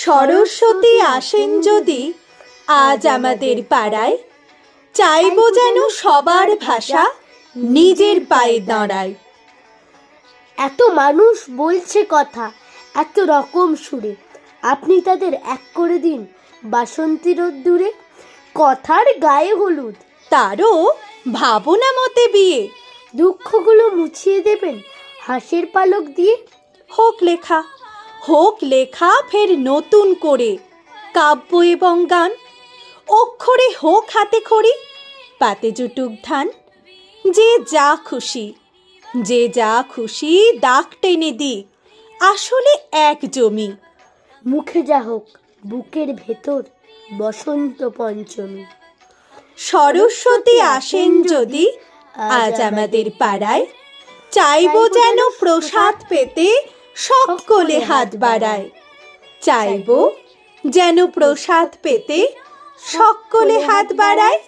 সরস্বতী আসেন যদি আজ আমাদের পাড়ায়, চাইবো যেন সবার ভাষা নিজের পায়ে দাঁড়ায়। এত মানুষ বলছে কথা এত রকম সুরে, আপনি তাদের এক করে দিন বাসন্তী রোদ্দুরে। কথার গায়ে হলুদ, তারও ভাবনা মতে বিয়ে, দুঃখগুলো মুছিয়ে দেবেন হাসির পালক দিয়ে। হোক লেখা ফের নতুন করে কাব্য এবং গান, অক্ষরে হোক হাতে খড়ি, পাতে জুটুক ধান। যে যা খুশি দাগ টেনে দিক, আসলে এক জমি। মুখে যা হোক বুকের ভেতর বসন্ত পঞ্চমী। সরস্বতী আসেন যদি আজ আমাদের পাড়ায়, চাইবো যেন প্রসাদ পেতে সকলে হাত বাড়ায়। চাইবো যেন প্রসাদ পেতে সকলে হাত বাড়ায়।